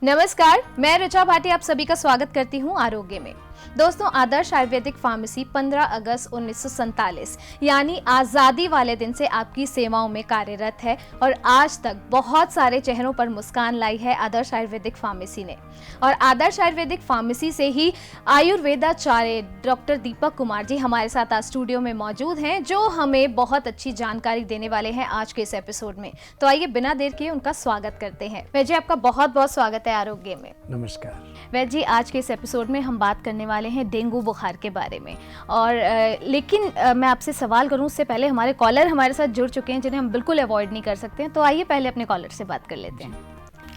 नमस्कार, मैं ऋचा भाटी आप सभी का स्वागत करती हूँ आरोग्य में। दोस्तों, आदर्श आयुर्वेदिक फार्मेसी 15 अगस्त 1947 यानी आज़ादी वाले दिन से आपकी सेवाओं में कार्यरत है और आज तक बहुत सारे चेहरों पर मुस्कान लाई है आदर्श आयुर्वेदिक फार्मेसी ने। और आदर्श आयुर्वेदिक फार्मेसी से ही आयुर्वेदाचार्य डॉक्टर दीपक कुमार जी हमारे साथ आज स्टूडियो में मौजूद हैं, जो हमें बहुत अच्छी जानकारी देने वाले हैं आज के इस एपिसोड में। तो आइए बिना देर किए उनका स्वागत करते हैं। वैद्य जी, आपका बहुत बहुत स्वागत है आरोग्य में। नमस्कार वैद्य जी, आज के इस एपिसोड में हम बात करने वाले हैं डेंगू बुखार के बारे में। और लेकिन मैं आपसे सवाल करूं उससे पहले हमारे कॉलर हमारे साथ जुड़ चुके हैं जिन्हें हम बिल्कुल अवॉइड नहीं कर सकते हैं। तो आइए पहले अपने कॉलर से बात कर लेते हैं।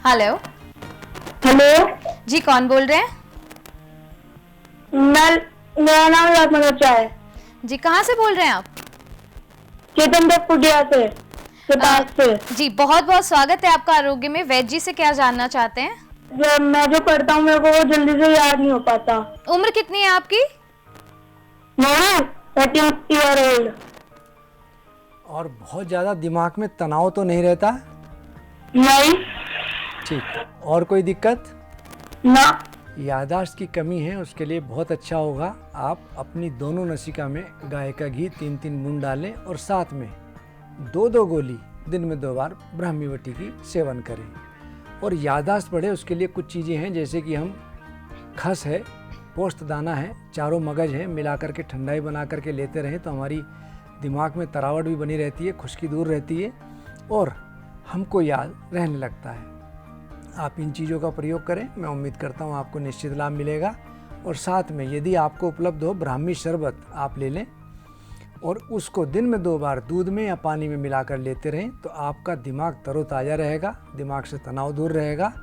हेलो जी, कौन बोल रहे हैं? मेरा नाम रत्न है जी। कहाँ से बोल रहे हैं आप? चेतन देव कुटिया से। जी, बहुत बहुत स्वागत है आपका आरोग्य में। वैद्य जी से क्या जानना चाहते हैं? मैं जो पढ़ता हूँ मेरे को वो जल्दी से याद नहीं हो पाता। उम्र कितनी है आपकी? मैं 30 ईयर ओल्ड। और बहुत ज़्यादा दिमाग में तनाव तो नहीं रहता? नहीं। ठीक। और कोई दिक्कत? ना। याददाश्त की कमी है, उसके लिए बहुत अच्छा होगा आप अपनी दोनों नसिका में गाय का घी 3-3 बूंद डालें और साथ में 2-2 गोली दिन में 2 बार ब्राह्मीवटी की सेवन करें। और याददाश्त बढ़े उसके लिए कुछ चीज़ें हैं, जैसे कि हम खस है, पोस्त दाना है, चारों मगज है, मिला करके ठंडाई बना करके लेते रहें तो हमारी दिमाग में तरावट भी बनी रहती है, खुश्की दूर रहती है और हमको याद रहने लगता है। आप इन चीज़ों का प्रयोग करें, मैं उम्मीद करता हूँ आपको निश्चित लाभ मिलेगा। और साथ में यदि आपको उपलब्ध हो ब्राह्मी शरबत आप ले लें और उसको दिन में 2 बार दूध में या पानी में मिलाकर लेते रहें तो आपका दिमाग तरोताज़ा रहेगा, दिमाग से तनाव दूर रहेगा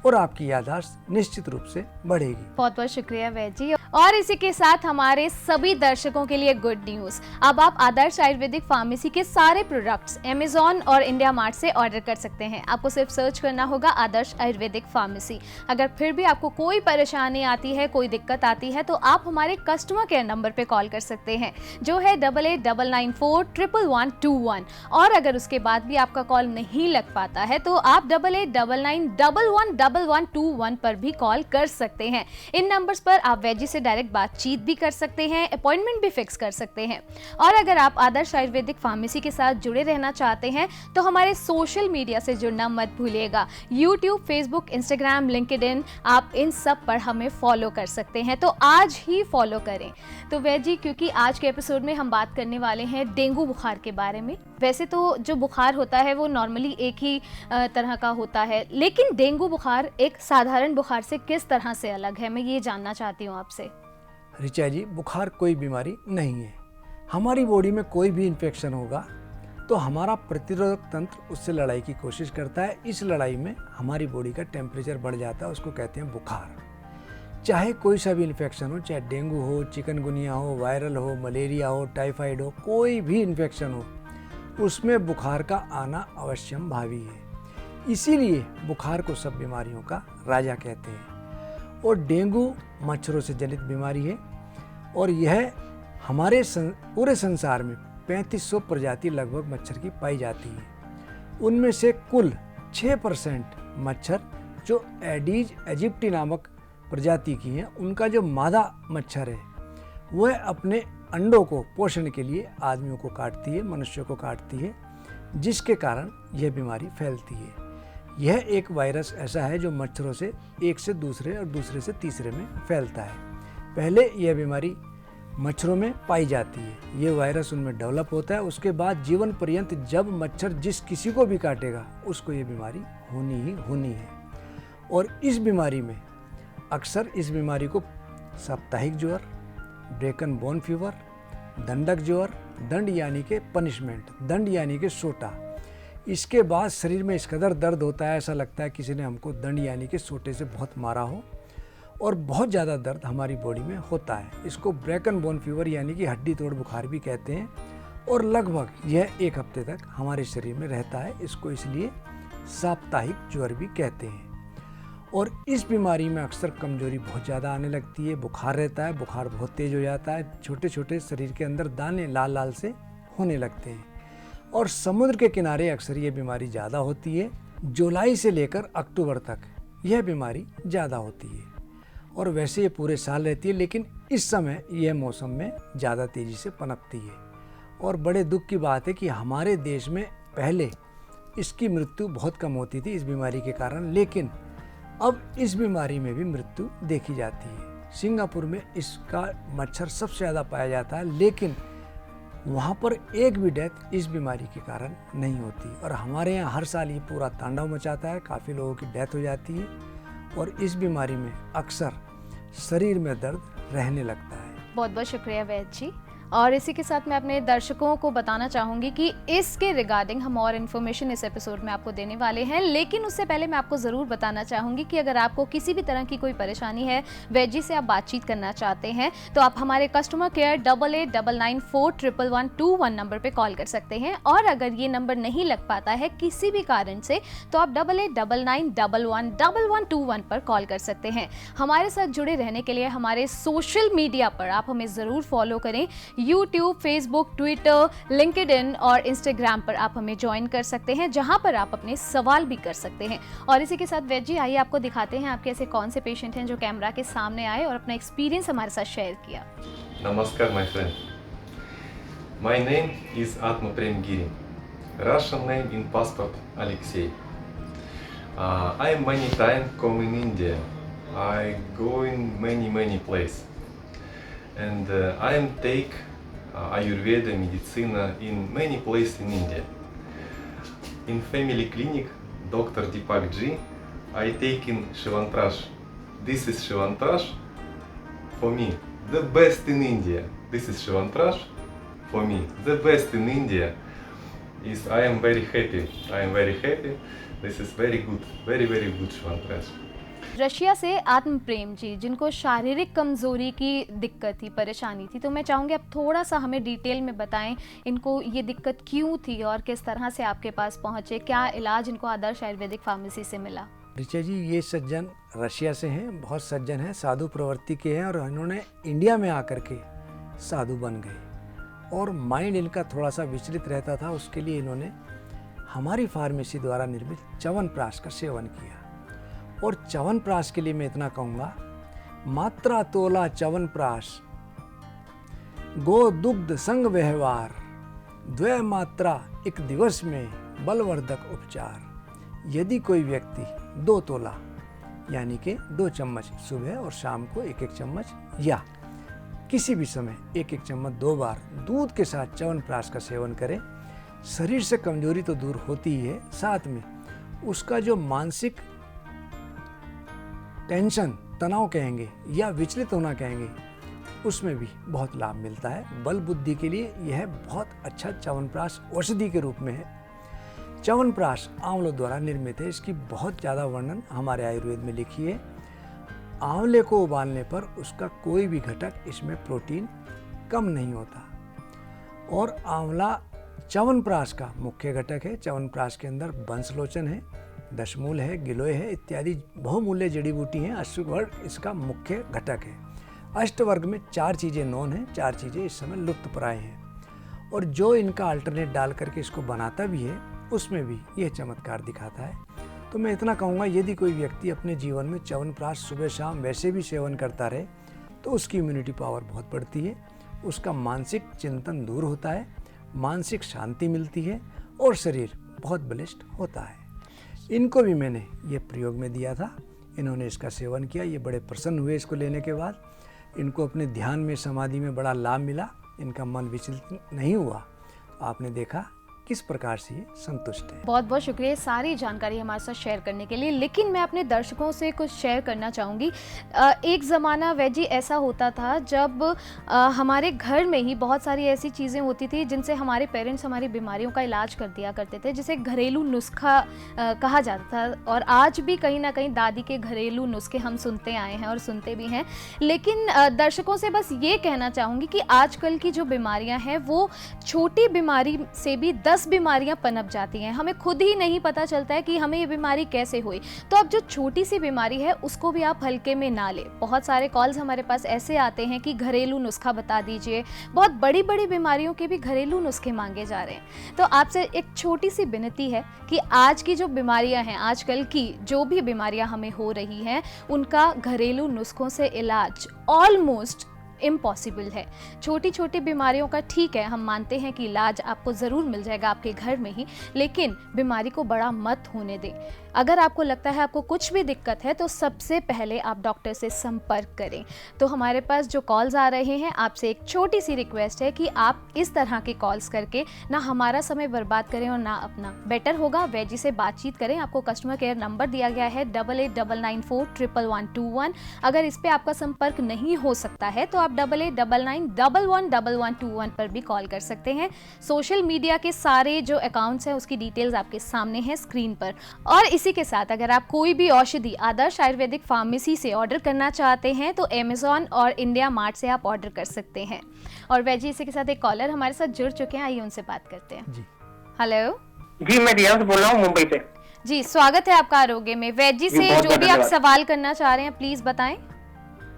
और आपकी याददाश्त निश्चित रूप से बढ़ेगी। बहुत बहुत शुक्रिया वैद्य जी। और इसी के साथ हमारे सभी दर्शकों के लिए गुड न्यूज़, अब आप आदर्श आयुर्वेदिक फार्मेसी के सारे प्रोडक्ट्स अमेज़ॉन और इंडिया मार्ट से ऑर्डर कर सकते हैं। आपको सिर्फ सर्च करना होगा आदर्श आयुर्वेदिक फार्मेसी। अगर फिर भी आपको कोई परेशानी आती है, कोई दिक्कत आती है तो आप हमारे कस्टमर केयर नंबर पे कॉल कर सकते हैं, जो है 8899411121। और अगर उसके बाद भी आपका कॉल नहीं लग पाता है तो आप 8899111121 पर भी कॉल कर सकते हैं। इन नंबर्स पर आप वैद्य से डायरेक्ट बातचीत भी कर सकते हैं, अपॉइंटमेंट भी फिक्स कर सकते हैं। और अगर आप आदर्श आयुर्वेदिक फार्मेसी के साथ जुड़े रहना चाहते हैं तो हमारे सोशल मीडिया से जुड़ना मत भूलिएगा। यूट्यूब, फेसबुक, इंस्टाग्राम, लिंक्डइन, आप इन सब पर हमें फॉलो कर सकते हैं, तो आज ही फॉलो करें। तो वैद्य जी, क्योंकि आज के एपिसोड में हम बात करने वाले हैं डेंगू बुखार के बारे में। वैसे तो जो बुखार होता है वो नॉर्मली एक ही तरह का होता है, लेकिन डेंगू बुखार एक साधारण बुखार से किस तरह से अलग है, मैं ये जानना चाहती हूँ आपसे। ऋचा जी, बुखार कोई बीमारी नहीं है। हमारी बॉडी में कोई भी इन्फेक्शन होगा तो हमारा प्रतिरोधक तंत्र उससे लड़ाई की कोशिश करता है। इस लड़ाई में हमारी बॉडी का टेम्परेचर बढ़ जाता है, उसको कहते हैं बुखार। चाहे कोई सा भी इन्फेक्शन हो, चाहे डेंगू हो, चिकनगुनिया हो, वायरल हो, मलेरिया हो, टाइफाइड हो, कोई भी इन्फेक्शन हो, उसमें बुखार का आना अवश्यम भावी है। इसीलिए बुखार को सब बीमारियों का राजा कहते हैं। और डेंगू मच्छरों से जनित बीमारी है और यह हमारे पूरे संसार में 3500 प्रजाति लगभग मच्छर की पाई जाती है। उनमें से कुल 6% मच्छर जो एडीज एजिप्टी नामक प्रजाति की हैं, उनका जो मादा मच्छर है वह अपने अंडों को पोषण के लिए आदमियों को काटती है, मनुष्यों को काटती है, जिसके कारण यह बीमारी फैलती है। यह एक वायरस ऐसा है जो मच्छरों से एक से दूसरे और दूसरे से तीसरे में फैलता है। पहले यह बीमारी मच्छरों में पाई जाती है, ये वायरस उनमें डेवलप होता है, उसके बाद जीवन पर्यंत जब मच्छर जिस किसी को भी काटेगा उसको ये बीमारी होनी ही होनी है। और इस बीमारी में अक्सर इस बीमारी को साप्ताहिक ज्वर, ब्रेकन बोन फीवर, दंडक ज्वर, दंड यानी के पनिशमेंट, दंड यानी के सोटा, इसके बाद शरीर में इस कदर दर्द होता है, ऐसा लगता है किसी ने हमको दंड यानी के सोटे से बहुत मारा हो और बहुत ज़्यादा दर्द हमारी बॉडी में होता है। इसको ब्रेकन बोन फीवर यानी कि हड्डी तोड़ बुखार भी कहते हैं और लगभग यह 1 हफ्ते तक हमारे शरीर में रहता है। इसको इसलिए साप्ताहिक ज्वर भी कहते हैं। और इस बीमारी में अक्सर कमजोरी बहुत ज़्यादा आने लगती है, बुखार रहता है, बुखार बहुत तेज़ हो जाता है, छोटे छोटे शरीर के अंदर दाने लाल लाल से होने लगते हैं। और समुद्र के किनारे अक्सर ये बीमारी ज़्यादा होती है। जुलाई से लेकर अक्टूबर तक यह बीमारी ज़्यादा होती है और वैसे ये पूरे साल रहती है, लेकिन इस समय यह मौसम में ज़्यादा तेज़ी से पनपती है। और बड़े दुख की बात है कि हमारे देश में पहले इसकी मृत्यु बहुत कम होती थी इस बीमारी के कारण, लेकिन अब इस बीमारी में भी मृत्यु देखी जाती है। सिंगापुर में इसका मच्छर सबसे ज़्यादा पाया जाता है, लेकिन वहाँ पर एक भी डेथ इस बीमारी के कारण नहीं होती। और हमारे यहाँ हर साल ये पूरा तांडव मचाता है, काफ़ी लोगों की डेथ हो जाती है और इस बीमारी में अक्सर शरीर में दर्द रहने लगता है। बहुत बहुत शुक्रिया वैद्य जी। और इसी के साथ मैं अपने दर्शकों को बताना चाहूँगी कि इसके रिगार्डिंग हम और इन्फॉर्मेशन इस एपिसोड में आपको देने वाले हैं, लेकिन उससे पहले मैं आपको ज़रूर बताना चाहूँगी कि अगर आपको किसी भी तरह की कोई परेशानी है, वैद्य जी से आप बातचीत करना चाहते हैं, तो आप हमारे कस्टमर केयर 8899411121 नंबर पर कॉल कर सकते हैं। और अगर ये नंबर नहीं लग पाता है किसी भी कारण से, तो आप 8899111121 पर कॉल कर सकते हैं। हमारे साथ जुड़े रहने के लिए हमारे सोशल मीडिया पर आप हमें ज़रूर फॉलो करें। यूट्यूब, फेसबुक, ट्विटर, लिंक्डइन और इंस्टाग्राम पर आप हमें ज्वाइन कर सकते हैं, जहां पर आप अपने सवाल भी कर सकते हैं। और इसी के साथ वैद्य जी, आइए आपको दिखाते हैं आपके ऐसे कौन से पेशेंट हैं जो कैमरा के सामने आए और अपना एक्सपीरियंस हमारे साथ शेयर किया। Namaskar, my friend. My name is Atma Prem Giri. Russian name in passport Alexei. I am many time come in India. I go in many places. And I am take Ayurveda medicine in many places in India. In family clinic, Dr. Deepak G, I take in Shivantrash. This is Shivantrash for me, the best in India. This is Shivantrash for me, the best in India. Is I am very happy. This is very good Shivantrash. Russia से आत्म प्रेम जी, जिनको शारीरिक कमजोरी की दिक्कत थी, परेशानी थी, तो मैं चाहूँगी आप थोड़ा सा हमें डिटेल में बताएं इनको ये दिक्कत क्यों थी और किस तरह से आपके पास पहुँचे, क्या इलाज इनको आदर्श आयुर्वेदिक फार्मेसी से मिला। ऋचा जी, ये सज्जन रशिया से हैं, बहुत सज्जन हैं, साधु प्रवृत्ति के हैं और इन्होंने इंडिया में आकर के साधु बन गए और माइंड इनका थोड़ा सा विचलित रहता था। उसके लिए इन्होंने हमारी फार्मेसी द्वारा निर्मित च्यवनप्राश का सेवन किया। और च्यवनप्राश के लिए मैं इतना कहूँगा, मात्रा तोला च्यवनप्राश गो दुग्ध संग व्यवहार, द्वय मात्रा एक दिवस में बलवर्धक उपचार। यदि कोई व्यक्ति 2 तोला यानी कि 2 चम्मच सुबह और शाम को 1-1 चम्मच या किसी भी समय 1-1 चम्मच 2 बार दूध के साथ च्यवनप्राश का सेवन करे, शरीर से कमजोरी तो दूर होती ही है, साथ में उसका जो मानसिक टेंशन, तनाव कहेंगे या विचलित होना कहेंगे, उसमें भी बहुत लाभ मिलता है। बल बुद्धि के लिए यह बहुत अच्छा च्यवनप्राश औषधि के रूप में है। च्यवनप्राश आंवलों द्वारा निर्मित है। इसकी बहुत ज़्यादा वर्णन हमारे आयुर्वेद में लिखी है। आंवले को उबालने पर उसका कोई भी घटक इसमें प्रोटीन कम नहीं होता। और आंवला च्यवनप्राश का मुख्य घटक है। च्यवनप्राश के अंदर बंसलोचन है, दशमूल है, गिलोय है इत्यादि बहुमूल्य जड़ी बूटी हैं। अष्टवर्ग इसका मुख्य घटक है। अष्टवर्ग में 4 चीज़ें नॉन हैं, 4 चीज़ें इस समय लुप्तप्राय हैं। और जो इनका अल्टरनेट डाल करके इसको बनाता भी है, उसमें भी यह चमत्कार दिखाता है। तो मैं इतना कहूँगा, यदि कोई व्यक्ति अपने जीवन में च्यवनप्राश सुबह शाम वैसे भी सेवन करता रहे तो उसकी इम्यूनिटी पावर बहुत बढ़ती है, उसका मानसिक चिंतन दूर होता है, मानसिक शांति मिलती है और शरीर बहुत बलिष्ठ होता है। इनको भी मैंने ये प्रयोग में दिया था, इन्होंने इसका सेवन किया, ये बड़े प्रसन्न हुए इसको लेने के बाद। इनको अपने ध्यान में, समाधि में बड़ा लाभ मिला, इनका मन विचलित नहीं हुआ। आपने देखा किस प्रकार से ये संतुष्ट है। बहुत बहुत शुक्रिया सारी जानकारी हमारे साथ शेयर करने के लिए। लेकिन मैं अपने दर्शकों से कुछ शेयर करना चाहूँगी। एक ज़माना वैद्य जी ऐसा होता था जब हमारे घर में ही बहुत सारी ऐसी चीज़ें होती थी जिनसे हमारे पेरेंट्स हमारी बीमारियों का इलाज कर दिया करते थे, जिसे घरेलू नुस्खा कहा जाता था। और आज भी कहीं ना कहीं दादी के घरेलू नुस्खे हम सुनते आए हैं और सुनते भी हैं। लेकिन दर्शकों से बस ये कहना चाहूँगी कि आजकल की जो बीमारियाँ हैं वो छोटी बीमारी से भी 10 10 बीमारियां पनप जाती हैं, हमें खुद ही नहीं पता चलता है कि हमें ये बीमारी कैसे हुई। तो अब जो छोटी सी बीमारी है उसको भी आप हल्के में ना लें। बहुत सारे कॉल्स हमारे पास ऐसे आते हैं कि घरेलू नुस्खा बता दीजिए, बहुत बड़ी बड़ी बीमारियों के भी घरेलू नुस्खे मांगे जा रहे हैं। तो आपसे एक छोटी सी विनती है कि आज की जो बीमारियां हैं, आजकल की जो भी बीमारियां हमें हो रही हैं, उनका घरेलू नुस्खों से इलाज ऑलमोस्ट इम्पॉसिबल है। छोटी छोटी बीमारियों का ठीक है, हम मानते हैं कि इलाज आपको ज़रूर मिल जाएगा आपके घर में ही, लेकिन बीमारी को बड़ा मत होने दें। अगर आपको लगता है आपको कुछ भी दिक्कत है तो सबसे पहले आप डॉक्टर से संपर्क करें। तो हमारे पास जो कॉल्स आ रहे हैं, आपसे एक छोटी सी रिक्वेस्ट है कि आप इस तरह के कॉल्स करके ना हमारा समय बर्बाद करें और ना अपना। बेटर होगा वैजी से बातचीत करें। आपको कस्टमर केयर नंबर दिया गया है 8899411121। अगर इस पर आपका संपर्क नहीं हो सकता है तो आप 8899111121 पर भी कॉल कर सकते हैं। सोशल मीडिया के सारे जो अकाउंट्स हैं उसकी डिटेल्स आपके सामने हैं स्क्रीन पर। और इसी के साथ अगर आप कोई भी औषधि आदर्श आयुर्वेदिक फार्मेसी से ऑर्डर करना चाहते हैं तो अमेज़ॉन और इंडिया मार्ट से आप ऑर्डर कर सकते हैं। और वैजी, इसी के साथ एक कॉलर हमारे साथ जुड़ चुके हैं, आइए उनसे बात करते हैं। जी हेलो जी, मैं रियांश बोल रहा हूँ मुंबई से। जी, स्वागत है आपका आरोग्य में। वैजी से बहुत जो भी आप धन्यवाद। सवाल करना चाह रहे हैं प्लीज बताएं।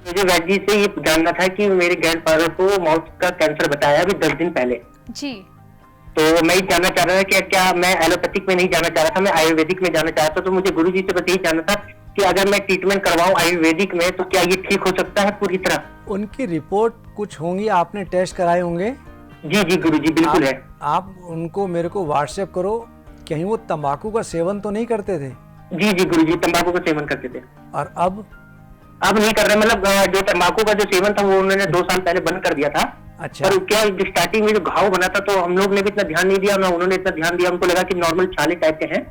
मुझे वैजी से ये जानना था कि मेरे ग्रैंडफादर को माउथ का कैंसर बताया अभी 10 दिन पहले। जी, तो मैं ये जानना चाह रहा था कि क्या मैं एलोपैथिक में नहीं जाना चाह रहा था, मैं आयुर्वेदिक में जाना चाहता था। तो मुझे गुरुजी से बस यही जानना था कि अगर मैं ट्रीटमेंट करवाऊं आयुर्वेदिक में तो क्या ये ठीक हो सकता है पूरी तरह? उनकी रिपोर्ट कुछ होंगी, आपने टेस्ट कराए होंगे। जी जी गुरुजी, बिल्कुल है। आप उनको मेरे को व्हाट्सएप करो। कहीं वो तंबाकू का सेवन तो नहीं करते थे? जी जी गुरुजी, तंबाकू का सेवन करते थे। और अब नहीं कर रहे, मतलब जो तंबाकू का जो सेवन था वो उन्होंने 2 साल पहले बंद कर दिया था। अच्छा। पर क्या जो स्टार्टिंग में जो घाव बना था तो हम लोग ने भी इतना ध्यान नहीं दिया, ना उन्होंने इतना ध्यान दिया। उनको लगा कि नॉर्मल छाले टाइप के हैं।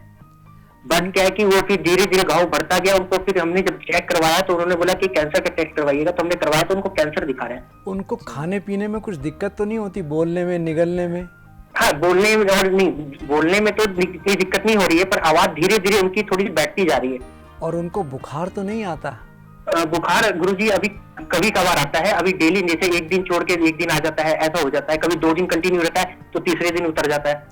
बट क्या है कि वो फिर धीरे धीरे घाव बढ़ता गया। उनको फिर हमने जब चेक करवाया तो उन्होंने बोला कि कैंसर का टेस्ट करवाइएगा। तो हमने करवाया तो उनको कैंसर दिखा रहे हैं। उनको खाने पीने में कुछ दिक्कत तो नहीं होती, बोलने में, निगलने में? हाँ, बोलने में और नहीं, बोलने में तो इतनी दिक्कत नहीं हो रही है, पर आवाज धीरे धीरे उनकी थोड़ी बैठती जा रही है। और उनको बुखार तो नहीं आता? बुखार गुरुजी अभी कभी कभार आता है। अभी डेली जैसे एक दिन छोड़ के एक दिन आ जाता है, ऐसा हो जाता है। कभी 2 दिन कंटिन्यू रहता है तो तीसरे दिन उतर जाता है।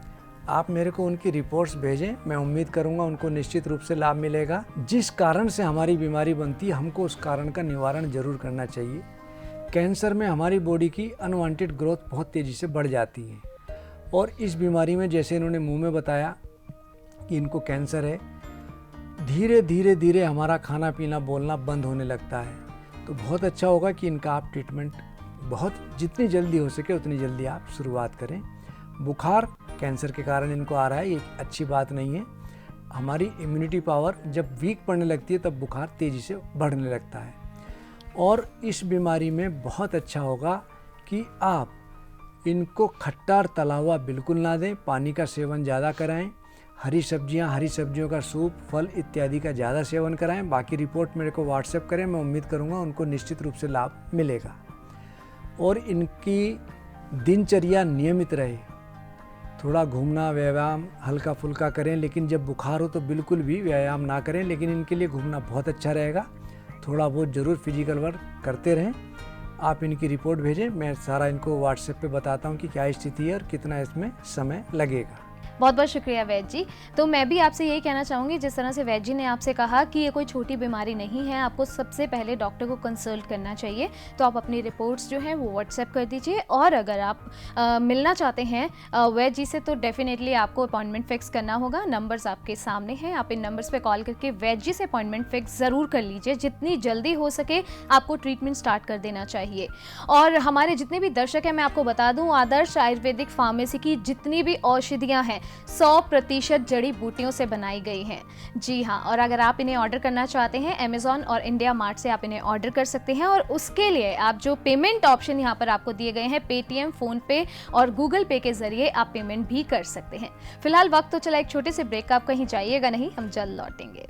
आप मेरे को उनकी रिपोर्ट्स भेजें, मैं उम्मीद करूंगा उनको निश्चित रूप से लाभ मिलेगा। जिस कारण से हमारी बीमारी बनती है हमको उस कारण का निवारण जरूर करना चाहिए। कैंसर में हमारी बॉडी की अनवांटेड ग्रोथ बहुत तेज़ी से बढ़ जाती है और इस बीमारी में जैसे इन्होंने मुंह में बताया कि इनको कैंसर है, धीरे धीरे धीरे हमारा खाना पीना बोलना बंद होने लगता है। तो बहुत अच्छा होगा कि इनका आप ट्रीटमेंट बहुत जितनी जल्दी हो सके उतनी जल्दी आप शुरुआत करें। बुखार कैंसर के कारण इनको आ रहा है, ये अच्छी बात नहीं है। हमारी इम्यूनिटी पावर जब वीक पड़ने लगती है तब बुखार तेज़ी से बढ़ने लगता है। और इस बीमारी में बहुत अच्छा होगा कि आप इनको खट्टा और तला हुआ बिल्कुल ना दें, पानी का सेवन ज़्यादा कराएं, हरी सब्जियों का सूप, फल इत्यादि का ज़्यादा सेवन कराएं। बाकी रिपोर्ट मेरे को व्हाट्सएप करें, मैं उम्मीद करूँगा उनको निश्चित रूप से लाभ मिलेगा। और इनकी दिनचर्या नियमित रहे, थोड़ा घूमना, व्यायाम हल्का फुल्का करें, लेकिन जब बुखार हो तो बिल्कुल भी व्यायाम ना करें। लेकिन इनके लिए घूमना बहुत अच्छा रहेगा। थोड़ा बहुत ज़रूर फिजिकल वर्क करते रहें। आप इनकी रिपोर्ट भेजें, मैं सारा इनको व्हाट्सएप पे बताता हूँ कि क्या स्थिति है और कितना इसमें समय लगेगा। बहुत बहुत शुक्रिया वैद जी। तो मैं भी आपसे यही कहना चाहूँगी, जिस तरह से वैद जी ने आपसे कहा कि ये कोई छोटी बीमारी नहीं है, आपको सबसे पहले डॉक्टर को कंसल्ट करना चाहिए। तो आप अपनी रिपोर्ट्स जो हैं वो व्हाट्सएप कर दीजिए। और अगर आप मिलना चाहते हैं वैद जी से तो डेफिनेटली आपको अपॉइंटमेंट फिक्स करना होगा। नंबर्स आपके सामने हैं, आप इन नंबर्स पर कॉल करके वैद जी से अपॉइंटमेंट फिक्स ज़रूर कर लीजिए। जितनी जल्दी हो सके आपको ट्रीटमेंट स्टार्ट कर देना चाहिए। और हमारे जितने भी दर्शक हैं, मैं आपको बता दूँ, आदर्श आयुर्वेदिक फार्मेसी की जितनी भी औषधियाँ हैं 100% जड़ी बूटियों से बनाई गई हैं। जी हाँ, और अगर आप इन्हें ऑर्डर करना चाहते हैं अमेज़ॉन और इंडिया मार्ट से आप इन्हें ऑर्डर कर सकते हैं। और उसके लिए आप जो पेमेंट ऑप्शन यहाँ पर आपको दिए गए हैं, पेटीएम, फ़ोन पे और गूगल पे के ज़रिए आप पेमेंट भी कर सकते हैं। फिलहाल वक्त तो चला एक छोटे से ब्रेक का, आप कहीं जाइएगा नहीं, हम जल्द लौटेंगे।